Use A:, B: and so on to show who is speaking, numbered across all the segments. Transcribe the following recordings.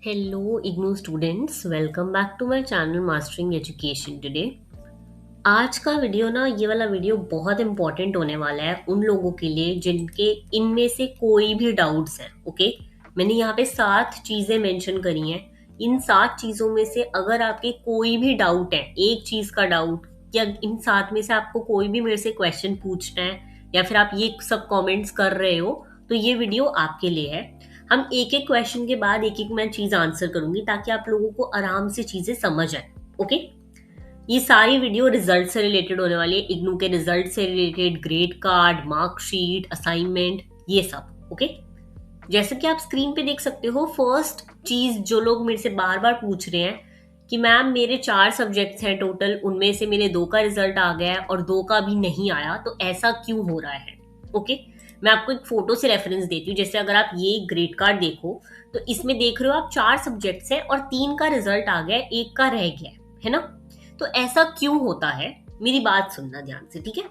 A: Hello, IGNOU students. Welcome back to my channel Mastering Education today. आज का video ना ये वाला वीडियो बहुत इंपॉर्टेंट होने वाला है उन लोगों के लिए जिनके इनमें से कोई भी डाउट्स हैं। ओके, मैंने यहाँ पे 7 चीजें मेंशन करी हैं। इन 7 चीजों में से अगर आपके कोई भी डाउट है, एक चीज का डाउट, या इन 7 में से आपको कोई भी मेरे से क्वेश्चन पूछना है, या फिर आप ये सब कमेंट्स कर रहे हो, तो ये वीडियो आपके लिए है। हम एक एक क्वेश्चन के बाद एक एक मैं चीज आंसर करूंगी ताकि आप लोगों को आराम से चीजें समझ आए। ओके, ये सारी वीडियो रिजल्ट से रिलेटेड होने वाली है, इग्नू के रिजल्ट से related, grade card, marksheet, assignment, ये सब। ओके, जैसे कि आप स्क्रीन पे देख सकते हो, फर्स्ट चीज जो लोग मेरे से बार बार पूछ रहे हैं कि मैम मेरे 4 सब्जेक्ट्स हैं टोटल, उनमें से मेरे 2 का रिजल्ट आ गया है और 2 का भी नहीं आया, तो ऐसा क्यों हो रहा है। ओके, मैं आपको एक फोटो से रेफरेंस देती हूँ। जैसे अगर आप ये ग्रेड कार्ड देखो तो इसमें देख रहे हो आप 4 सब्जेक्ट्स हैं और 3 का रिजल्ट आ गया है, 1 का रह गया है ना। तो ऐसा क्यों होता है, मेरी बात सुनना ध्यान से, ठीक है।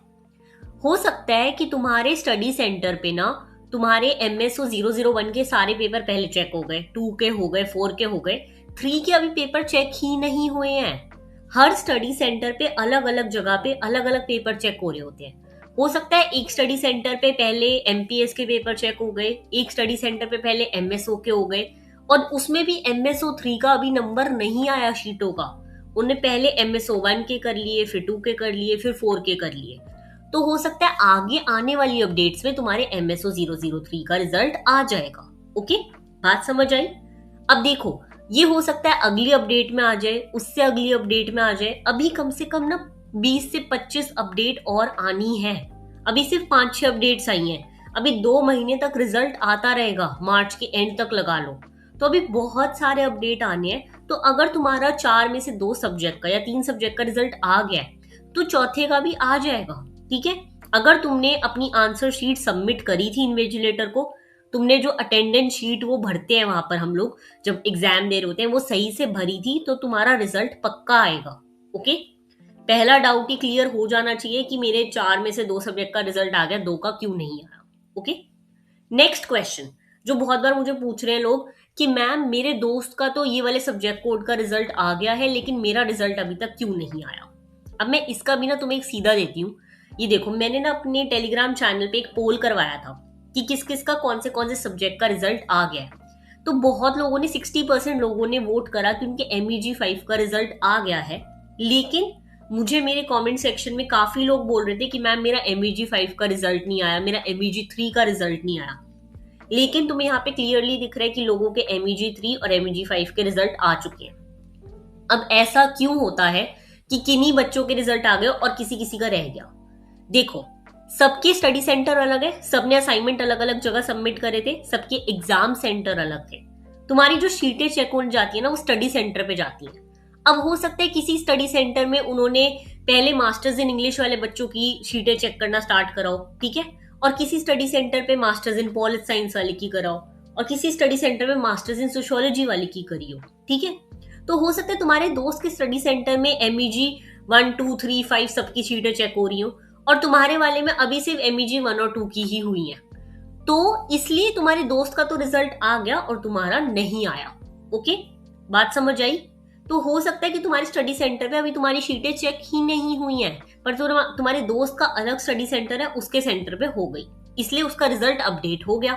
A: हो सकता है कि तुम्हारे स्टडी सेंटर पे ना तुम्हारे MSO 001 के सारे पेपर पहले चेक हो गए, 2 के हो गए, 4 के हो गए, 3 के अभी पेपर चेक ही नहीं हुए हैं। हर स्टडी सेंटर पे अलग अलग जगह पे अलग अलग पेपर चेक हो रहे होते हैं। हो सकता है एक स्टडी सेंटर पे पहले MPS के पेपर चेक हो गए, एक स्टडी सेंटर पे पहले MSO के हो गए, और उसमें भी MSO 3 का अभी नंबर नहीं आया शीटों का। उन्हें पहले MSO 1 के कर लिए, फिर 2 के कर लिए, फिर 4 के कर लिए। तो हो सकता है आगे आने वाली अपडेट्स में तुम्हारे MSO 003 का रिजल्ट आ जाएगा। ओके, बात समझ आई। अब देखो, ये हो सकता है अगली अपडेट में आ जाए, उससे अगली अपडेट में आ जाए। अभी कम से कम ना 20 से 25 अपडेट और आनी है। अभी सिर्फ 5-6 अपडेट्स आई हैं। अभी 2 महीने तक रिजल्ट आता रहेगा, मार्च के एंड तक लगा लो। तो अभी बहुत सारे अपडेट आने हैं। तो अगर तुम्हारा 4 में से 2 सब्जेक्ट का या 3 सब्जेक्ट का रिजल्ट आ गया है तो चौथे का भी आ जाएगा, ठीक है। अगर तुमने अपनी आंसर शीट सबमिट करी थी इन्विजिलेटर को, तुमने जो अटेंडेंस शीट वो भरते हैं वहां पर हम लोग जब एग्जाम दे रहे होते हैं, वो सही से भरी थी, तो तुम्हारा रिजल्ट पक्का आएगा। ओके, पहला डाउट ही क्लियर हो जाना चाहिए कि मेरे 4 में से 2 सब्जेक्ट का रिजल्ट आ गया, 2 का क्यों नहीं आया। ओके, नेक्स्ट क्वेश्चन जो बहुत बार मुझे पूछ रहे हैं लोग कि मैम मेरे दोस्त का तो ये वाले सब्जेक्ट कोड का रिजल्ट आ गया है लेकिन मेरा रिजल्ट अभी तक क्यों नहीं आया। अब मैं इसका भी ना तुम्हें एक सीधा देती हूँ। ये देखो, मैंने ना अपने टेलीग्राम चैनल पे एक पोल करवाया था कि किस किस का कौन से सब्जेक्ट का रिजल्ट आ गया है। तो बहुत लोगों ने 60% लोगों ने वोट करा कि उनके MEG 5 का रिजल्ट आ गया है। लेकिन मुझे मेरे कमेंट सेक्शन में काफी लोग बोल रहे थे कि मैम मेरा MEG 5 का रिजल्ट नहीं आया, मेरा MEG 3 का रिजल्ट नहीं आया। लेकिन तुम्हें यहाँ पे क्लियरली दिख रहा है कि लोगों के MEG 3 और MEG 5 के रिजल्ट आ चुके हैं। अब ऐसा क्यों होता है कि किन्हीं बच्चों के रिजल्ट आ गए और किसी किसी का रह गया। देखो, सबके स्टडी सेंटर अलग है, सबने असाइनमेंट अलग अलग जगह सबमिट करे थे, सबके एग्जाम सेंटर अलग थे। तुम्हारी जो शीटें चेक होने जाती है ना, वो स्टडी सेंटर पे जाती है। अब हो सकता है किसी स्टडी सेंटर में उन्होंने पहले मास्टर्स इन इंग्लिश वाले बच्चों की शीटें चेक करना स्टार्ट कराओ, ठीक है, और किसी स्टडी सेंटर पे मास्टर्स इन पॉलिट साइंस वाले की कराओ, और किसी स्टडी सेंटर में मास्टर्स इन सोशियोलॉजी वाले की करियो, ठीक है। तो हो सकता है तुम्हारे दोस्त के स्टडी सेंटर में MEG 1, 2, 3, 5 सबकी शीटें चेक हो रही हो और तुम्हारे वाले में अभी सिर्फ MEG 1 और 2 की ही हुई है। तो इसलिए तुम्हारे दोस्त का तो रिजल्ट आ गया और तुम्हारा नहीं आया। ओके, बात समझ आई। तो हो सकता है कि तुम्हारे स्टडी सेंटर पे अभी तुम्हारी शीटें चेक ही नहीं हुई हैं, पर तुम्हारे दोस्त का अलग स्टडी सेंटर है, उसके सेंटर पे हो गई, इसलिए उसका रिजल्ट अपडेट हो गया।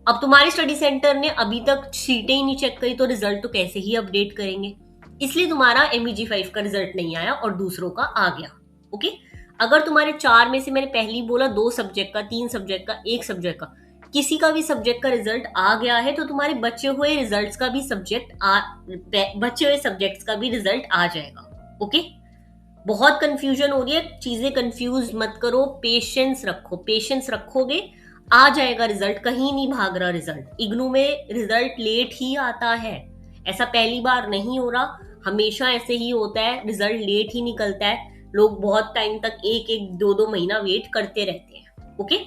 A: अब तुम्हारे स्टडी सेंटर ने अभी तक शीटें ही नहीं चेक करी तो रिजल्ट तो कैसे ही अपडेट करेंगे, इसलिए तुम्हारा MEG 5 का रिजल्ट नहीं आया और दूसरों का आ गया। ओके, अगर तुम्हारे 4 में से मैंने पहले ही बोला 2 सब्जेक्ट का, 3 सब्जेक्ट का, 1 सब्जेक्ट का, किसी का भी सब्जेक्ट का रिजल्ट आ गया है, तो तुम्हारे बचे हुए सब्जेक्ट्स का भी रिजल्ट आ जाएगा। ओके, बहुत कंफ्यूजन हो रही है, चीजें कंफ्यूज मत करो, पेशेंस रखो, पेशेंस रखोगे आ जाएगा रिजल्ट, कहीं नहीं भाग रहा रिजल्ट। इग्नू में रिजल्ट लेट ही आता है, ऐसा पहली बार नहीं हो रहा, हमेशा ऐसे ही होता है, रिजल्ट लेट ही निकलता है। लोग बहुत टाइम तक 1-1, 2-2 महीना वेट करते रहते हैं। ओके,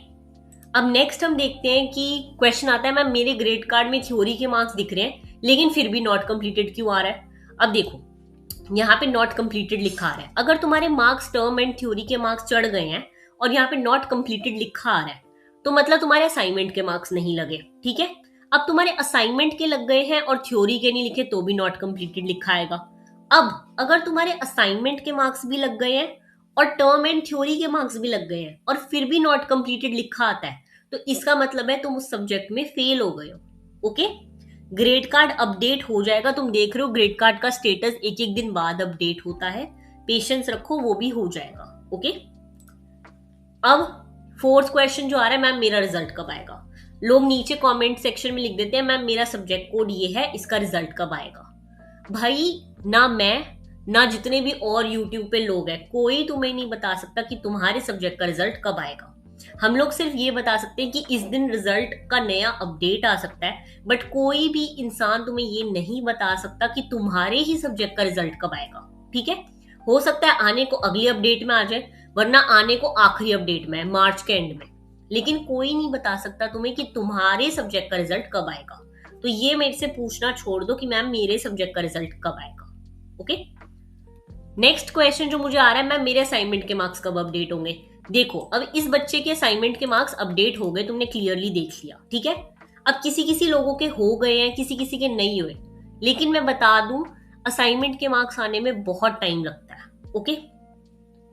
A: अब नेक्स्ट हम देखते हैं कि क्वेश्चन आता है मैम मेरे ग्रेड कार्ड में थ्योरी के मार्क्स दिख रहे हैं लेकिन फिर भी नॉट कंप्लीटेड क्यों आ रहा है। अब देखो, यहाँ पे नॉट कंप्लीटेड लिखा आ रहा है। अगर तुम्हारे मार्क्स टर्म एंड थ्योरी के मार्क्स चढ़ गए हैं और यहाँ पे नॉट कंप्लीटेड लिखा आ रहा है, तो मतलब तुम्हारे असाइनमेंट के मार्क्स नहीं लगे, ठीक है। अब तुम्हारे असाइनमेंट के लग गए हैं और थ्योरी के नहीं लिखे तो भी नॉट कंप्लीटेड लिखा आएगा। अब अगर तुम्हारे असाइनमेंट के मार्क्स भी लग गए हैं और टर्म एंड थ्योरी के मार्क्स भी लग गए हैं और फिर भी नॉट कंप्लीटेड लिखा आता है, तो इसका मतलब है तुम उस सब्जेक्ट में फेल हो गए हो। ओके, ग्रेड कार्ड अपडेट हो जाएगा। तुम देख रहे हो ग्रेड कार्ड का स्टेटस एक एक दिन बाद अपडेट होता है, पेशेंस रखो, वो भी हो जाएगा। ओके, अब फोर्थ क्वेश्चन जो आ रहा है, मैम मेरा रिजल्ट कब आएगा। लोग नीचे कमेंट सेक्शन में लिख देते हैं मैम मेरा सब्जेक्ट कोड ये है, इसका रिजल्ट कब आएगा। भाई ना मैं ना जितने भी और यूट्यूब पे लोग हैं, कोई तुम्हें नहीं बता सकता कि तुम्हारे सब्जेक्ट का रिजल्ट कब आएगा। हम लोग सिर्फ ये बता सकते हैं कि इस दिन रिजल्ट का नया अपडेट आ सकता है, बट कोई भी इंसान तुम्हें ये नहीं बता सकता कि तुम्हारे ही सब्जेक्ट का रिजल्ट कब आएगा। ठीक है, हो सकता है आने को अगली अपडेट में आ जाए, वरना आने को आखिरी अपडेट में, मार्च के एंड में, लेकिन कोई नहीं बता सकता तुम्हें कि तुम्हारे सब्जेक्ट का रिजल्ट कब आएगा। तो ये मेरे से पूछना छोड़ दो कि मैम मेरे सब्जेक्ट का रिजल्ट कब आएगा। ओके, नेक्स्ट क्वेश्चन जो मुझे आ रहा है, मैम मेरे असाइनमेंट के मार्क्स कब अपडेट होंगे। देखो, अब इस बच्चे के असाइनमेंट के मार्क्स अपडेट हो गए, तुमने क्लियरली देख लिया। ठीक है, अब किसी किसी लोगों के हो गए हैं, किसी किसी के नहीं हुए, लेकिन मैं बता दूं असाइनमेंट के मार्क्स आने में बहुत टाइम लगता है। ओके,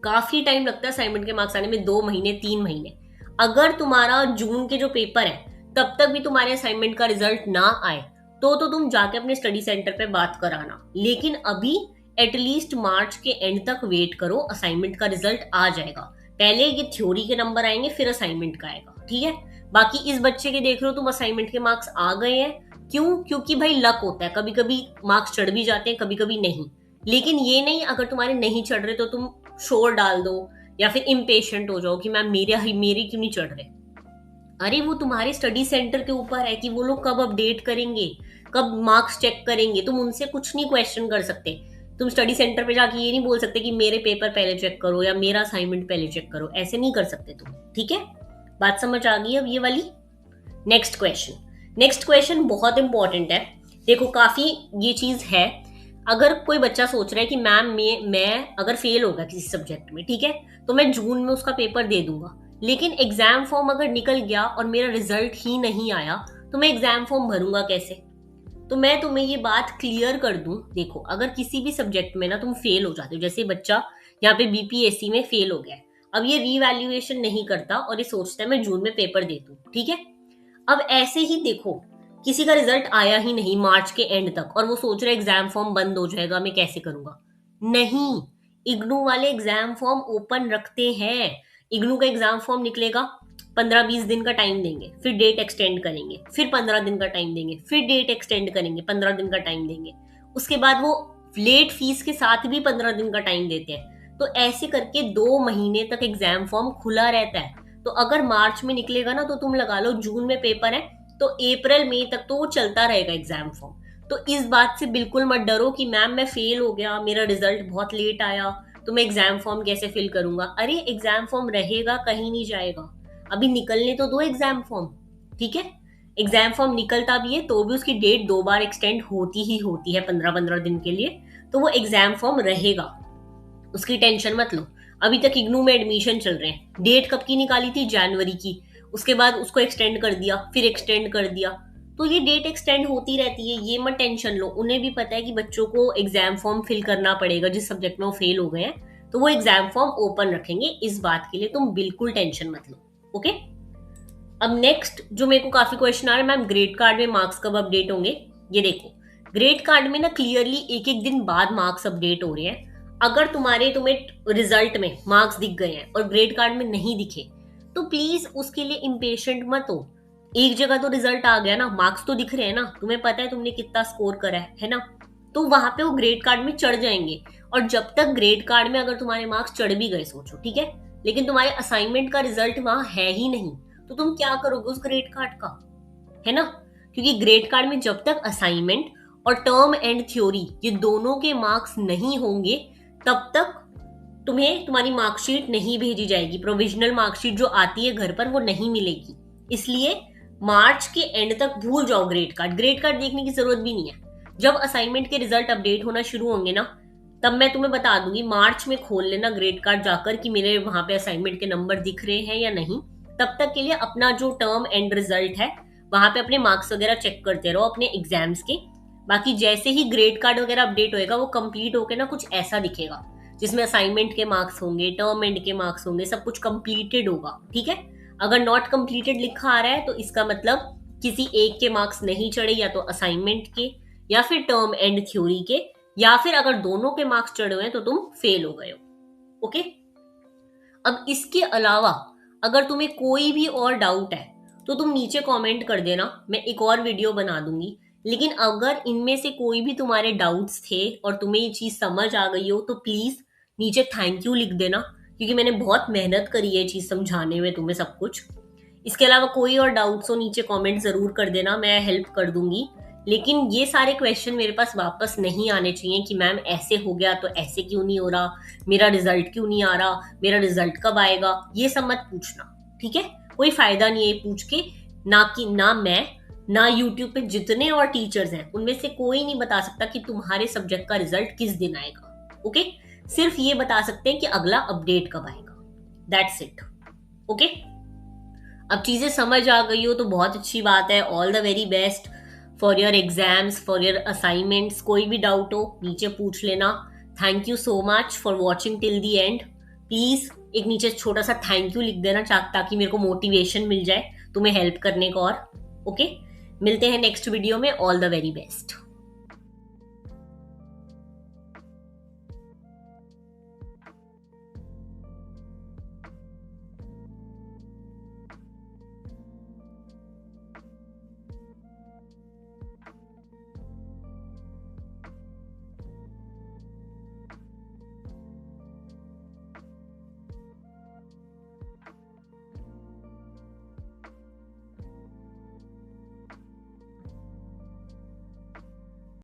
A: काफी टाइम लगता है असाइनमेंट के मार्क्स आने में, 2 महीने 3 महीने। अगर तुम्हारा जून के जो पेपर है तब तक भी तुम्हारे असाइनमेंट का रिजल्ट ना आए तो तुम जाके अपने स्टडी सेंटर पे बात कराना, लेकिन अभी एटलीस्ट मार्च के एंड तक वेट करो, असाइनमेंट का रिजल्ट आ जाएगा। पहले ये थ्योरी के नंबर आएंगे, फिर असाइनमेंट का आएगा। ठीक है, बाकी इस बच्चे के देख रहे हो तुम असाइनमेंट के मार्क्स आ गए हैं, क्यों? क्योंकि भाई लक होता है, कभी कभी मार्क्स चढ़ भी जाते हैं, कभी कभी नहीं। लेकिन ये नहीं अगर तुम्हारे नहीं चढ़ रहे तो तुम शोर डाल दो या फिर इम्पेशेंट हो जाओ कि मैम मेरे क्यों नहीं चढ़ रहे। अरे वो तुम्हारे स्टडी सेंटर के ऊपर है कि वो लोग कब अपडेट करेंगे, कब मार्क्स चेक करेंगे, तुम उनसे कुछ नहीं क्वेश्चन कर सकते। तुम स्टडी सेंटर पे जाके ये नहीं बोल सकते कि मेरे पेपर पहले चेक करो या मेरा असाइनमेंट पहले चेक करो, ऐसे नहीं कर सकते तुम। ठीक है, बात समझ आ गई अब ये वाली। नेक्स्ट क्वेश्चन बहुत इंपॉर्टेंट है। देखो काफी ये चीज है, अगर कोई बच्चा सोच रहा है कि मैम मैं अगर फेल होगा किसी सब्जेक्ट में, ठीक है, तो मैं जून में उसका पेपर दे दूंगा, लेकिन एग्जाम फॉर्म अगर निकल गया और मेरा रिजल्ट ही नहीं आया तो मैं एग्जाम फॉर्म भरूंगा कैसे। तो मैं तुम्हें ये बात क्लियर कर दूं, देखो अगर किसी भी सब्जेक्ट में ना तुम फेल हो जाते हो, जैसे बच्चा यहाँ पे बीपीएससी में फेल हो गया है, अब ये रीवैल्यूएशन नहीं करता और ये सोचता है मैं जून में पेपर दे दूं। ठीक है, अब ऐसे ही देखो किसी का रिजल्ट आया ही नहीं मार्च के एंड तक और वो सोच रहा है एग्जाम फॉर्म बंद हो जाएगा, मैं कैसे करूंगा। नहीं, इग्नू वाले एग्जाम फॉर्म ओपन रखते हैं। इग्नू का एग्जाम फॉर्म निकलेगा, 15-20 दिन का टाइम देंगे, फिर डेट एक्सटेंड करेंगे, फिर 15 दिन का टाइम देंगे, फिर डेट एक्सटेंड करेंगे, 15 दिन का टाइम देंगे, उसके बाद वो लेट फीस के साथ भी 15 दिन का टाइम देते हैं। तो ऐसे करके 2 महीने तक एग्जाम फॉर्म खुला रहता है। तो अगर मार्च में निकलेगा ना तो तुम लगा लो जून में पेपर है तो अप्रैल मई तक तो वो चलता रहेगा एग्जाम फॉर्म। तो इस बात से बिल्कुल मत डरो कि मैम मैं फेल हो गया, मेरा रिजल्ट बहुत लेट आया तो मैं एग्जाम फॉर्म कैसे फिल करूंगा। अरे एग्जाम फॉर्म रहेगा, कहीं नहीं जाएगा, अभी निकलने तो दो एग्जाम फॉर्म। ठीक है, एग्जाम फॉर्म निकलता भी है तो भी उसकी डेट 2 बार एक्सटेंड होती ही होती है 15-15 दिन के लिए, तो वो एग्जाम फॉर्म रहेगा, उसकी टेंशन मत लो। अभी तक इग्नू में एडमिशन चल रहे हैं, डेट कब की निकाली थी, जनवरी की, उसके बाद उसको एक्सटेंड कर दिया, फिर एक्सटेंड कर दिया, तो ये डेट एक्सटेंड होती रहती है, ये मत टेंशन लो। उन्हें भी पता है कि बच्चों को एग्जाम फॉर्म फिल करना पड़ेगा, जिस सब्जेक्ट में वो फेल हो गए हैं तो वो एग्जाम फॉर्म ओपन रखेंगे, इस बात के लिए तुम बिल्कुल टेंशन मत लो। ओके, अब नेक्स्ट जो मेरे को काफी क्वेश्चन आ रहा है, मैम ग्रेड कार्ड में मार्क्स कब अपडेट होंगे। ये देखो ग्रेड कार्ड में ना क्लियरली एक एक दिन बाद मार्क्स अपडेट हो रहे हैं। अगर तुम्हें रिजल्ट में मार्क्स दिख गए हैं और ग्रेड कार्ड में नहीं दिखे तो प्लीज उसके लिए इम्पेशेंट मत हो। एक जगह तो रिजल्ट आ गया ना, मार्क्स तो दिख रहे हैं ना, तुम्हें पता है तुमने कितना स्कोर करा है ना, तो वहां पे वो ग्रेड कार्ड में चढ़ जाएंगे। और जब तक ग्रेड कार्ड में अगर तुम्हारे मार्क्स चढ़ भी गए, सोचो ठीक है, लेकिन तुम्हारे असाइनमेंट का रिजल्ट वहां है ही नहीं, तो तुम क्या करोगे उस ग्रेड कार्ड का, है ना। क्योंकि ग्रेड कार्ड में जब तक असाइनमेंट और टर्म एंड थ्योरी ये दोनों के मार्क्स नहीं होंगे तब तक तुम्हें तुम्हारी मार्कशीट नहीं भेजी जाएगी। प्रोविजनल मार्कशीट जो आती है घर पर वो नहीं मिलेगी, इसलिए मार्च के एंड तक भूल जाओ ग्रेड कार्ड देखने की जरूरत भी नहीं है। जब असाइनमेंट के रिजल्ट अपडेट होना शुरू होंगे ना तब मैं तुम्हें बता दूंगी, मार्च में खोल लेना ग्रेड कार्ड जाकर कि मेरे वहां पे असाइनमेंट के नंबर दिख रहे हैं या नहीं। तब तक के लिए अपना जो टर्म एंड रिजल्ट है वहां पे अपने मार्क्स वगैरह चेक करते रहो अपने एग्जाम्स के। बाकी जैसे ही ग्रेड कार्ड वगैरह अपडेट होएगा वो कंप्लीट होके ना कुछ ऐसा दिखेगा जिसमें असाइनमेंट के मार्क्स होंगे, टर्म एंड के मार्क्स होंगे, सब कुछ कंप्लीटेड होगा। ठीक है, अगर नॉट कंप्लीटेड लिखा आ रहा है तो इसका मतलब किसी एक के मार्क्स नहीं चढ़े, या तो असाइनमेंट के या फिर टर्म एंड थ्योरी के, या फिर अगर दोनों के मार्क्स चढ़े हुए हैं तो तुम फेल हो गए हो। ओके, अब इसके अलावा अगर तुम्हें कोई भी और डाउट है तो तुम नीचे कमेंट कर देना, मैं एक और वीडियो बना दूंगी। लेकिन अगर इनमें से कोई भी तुम्हारे डाउट्स थे और तुम्हें ये चीज समझ आ गई हो तो प्लीज नीचे थैंक यू लिख देना, क्योंकि मैंने बहुत मेहनत करी है ये चीज समझाने में तुम्हें सब कुछ। इसके अलावा कोई और डाउट्स हो नीचे कमेंट जरूर कर देना, मैं हेल्प कर दूंगी। लेकिन ये सारे क्वेश्चन मेरे पास वापस नहीं आने चाहिए कि मैम ऐसे हो गया तो ऐसे क्यों नहीं हो रहा, मेरा रिजल्ट क्यों नहीं आ रहा, मेरा रिजल्ट कब आएगा, ये सब मत पूछना। ठीक है, कोई फायदा नहीं है पूछ के। ना मैं ना यूट्यूब पे जितने और टीचर्स हैं उनमें से कोई नहीं बता सकता कि तुम्हारे सब्जेक्ट का रिजल्ट किस दिन आएगा। ओके, सिर्फ ये बता सकते हैं कि अगला अपडेट कब आएगा, दैट्स इट। ओके, अब चीजें समझ आ गई हो तो बहुत अच्छी बात है। All the very best for your exams, for your assignments. कोई भी डाउट हो नीचे पूछ लेना। Thank you so much for watching till the and. Please एक नीचे छोटा सा थैंक यू लिख देना ताकि मेरे को मोटिवेशन मिल जाए तुम्हें हेल्प करने का। और ओके, मिलते हैं नेक्स्ट वीडियो में। All the very best.